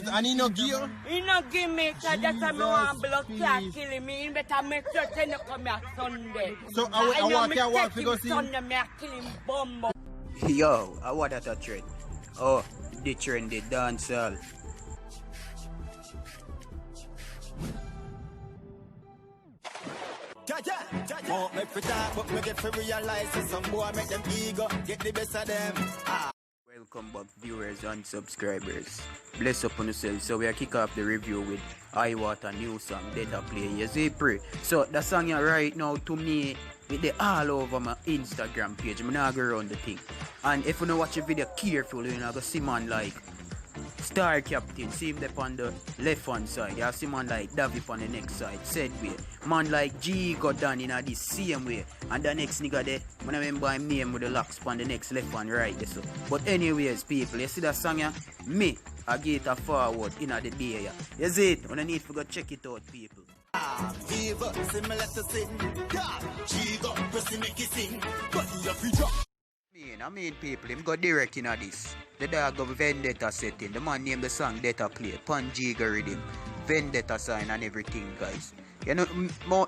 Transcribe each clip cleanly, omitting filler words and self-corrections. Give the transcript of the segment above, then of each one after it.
Jeez, and he no give you? He no give me, because that's why I want blood clot killing me. He better make sure he no come here Sunday. So I walk to go see him? Sunday, me a kill him bumbo. Yo, what that a trend? Oh, the trend, the dancehall. Won't make for talk, but me get to realize that some boy make them ego get the best of them. Welcome back, viewers and subscribers. Bless up on yourself. So we are kick off the review with Iwaata new song Detta play. You see, pray. So the song here right now to me, it they all over my Instagram page. I'm not go around the thing. And if you don't watch the video carefully, you're not gonna see man like Star Captain, see him there on the left hand side. You see man like Davy on the next side, said way. Man like G got done in the same way. And the next nigga there, I remember him name with the locks on the next left and right there. So. But anyways, people, you see that song here? Me, I get a forward in the day here. You see it? When I need to go check it out, people. Fever, similar to sin. G got pressing make it sing. But you have to drop. I mean people, him go direct in this. The dog of Vendetta setting. The man named the song Detta play. Panjiga rhythm. Vendetta sign and everything, guys. You know,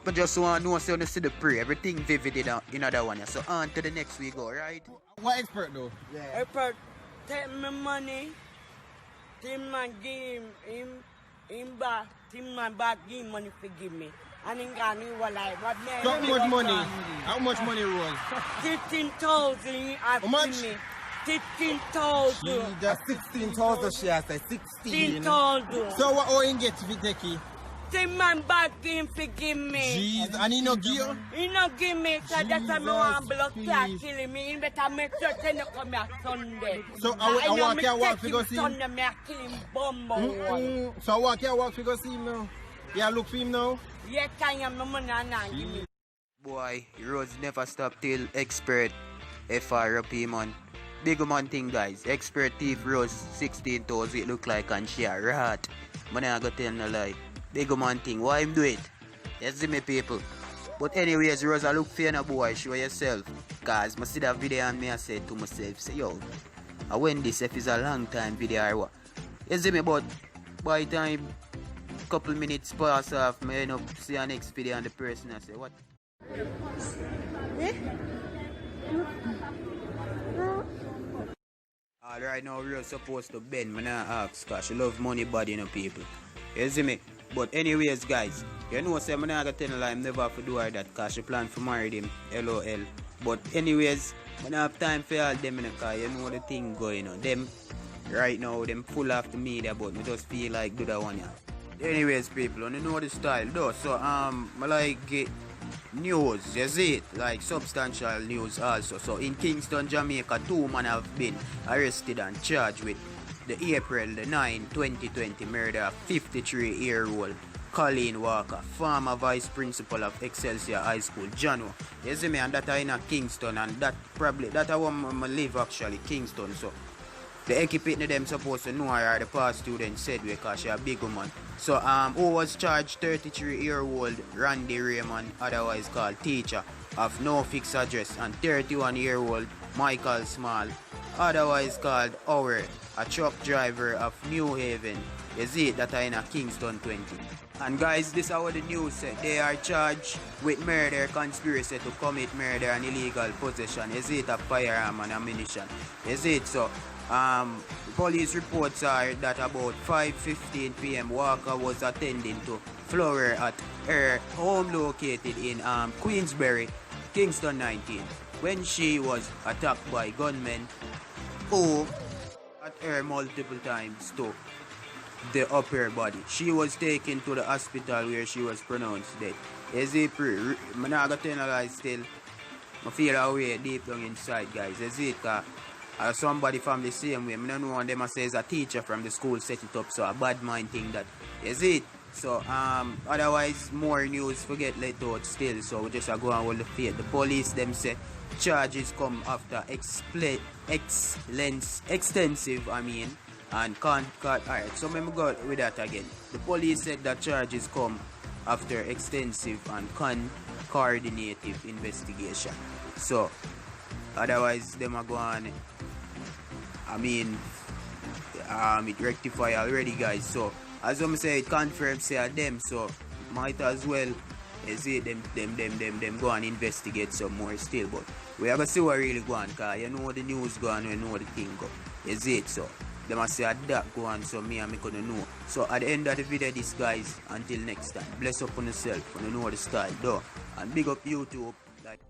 I just want to know so you see the pre. Everything vivid in other one. So on to the next we go, right? What expert though? Yeah. Expert, take me money. Tim man give him back. Tim man back give him money for give me. And in Ghana, you were like, what man? So much money? How much money was? 15,000 How much? 15,000. Just 16,000 she has said 16. 16,000. So what all he get if he take it? The man back him for give me. Jeez, and he no give you? He no give me, because that's why I want blood clot killing me. He better make sure he no come here Sunday. So I walk to go see him? Sunday, me a kill him bumbo. So I walk to go see him now? Yeah, look for him now? Yeah, can you my money and give me? Boy, Rose never stop till expert FRP man. Big man thing, guys. Expert thief Rose 16,000 it look like and she a rat. But I go tell no lie. Big man thing, why him do it? You see me people. But anyways, Rose, I look for you boy, show yourself. Cause I see that video and me I said to myself, say yo, I when this if it's a long time video or what. You see me, but by the time couple minutes pass off, I end up see our next video and the person I say what? Alright, now we're supposed to bend, man. I ask cause she love money body, you know, people. You see me? But anyways, guys, you know say I'm not gonna tell her I'm never have to do her that cause she plan to marry him. LOL. But anyways, I don't have time for all them in the car, you know the thing going on. Them right now, them full of the media, but me just feel like do that one, yeah. Anyways, people, you know the style though. So I like get news, you see it, like substantial news also. So in Kingston, Jamaica, 2 men have been arrested and charged with the April the 9, 2020 murder of 53-year-old Colleen Walker, former vice principal of Excelsior High School, Jano. You see me, and that are in Kingston, and that probably that I want to live actually Kingston. So the equipment them supposed to know her, the past student said because she a big woman. So who was charged 33-year-old Randy Raymond, otherwise called Teacher, of no fixed address, and 31-year-old Michael Small, otherwise called Howard, a truck driver of New Haven. You see it, that are in a Kingston 20. And guys, this is how the news said. They are charged with murder, conspiracy to commit murder and illegal possession. You see it, a firearm and ammunition. You see it, so police reports are that about 5:15 p.m. Walker was attending to flower at her home located in Queensbury, Kingston 19, when she was attacked by gunmen who at her multiple times to the upper body. She was taken to the hospital where she was pronounced dead. Is it I'm not going to tell you still. I feel a way deep down inside, guys. Is it somebody from the same way. I don't know one them says a teacher from the school set it up, so a bad mind thing that is it. So otherwise more news forget let out still, so we just go on with the faith. The police them say charges come after extensive and alright, so let me go with that again. The police said that charges come after extensive and coordinative investigation. So otherwise them are going it rectify already, guys. So as I'm say, it confirms say are them, so might as well see them go and investigate some more still. But we have to see what really go on, cause you know the news go on, you know the thing go. Is it so? They must say that go on, so me and me couldn't know. So at the end of the video, this guys, until next time, bless up on yourself, you know the style, though. And big up YouTube. Like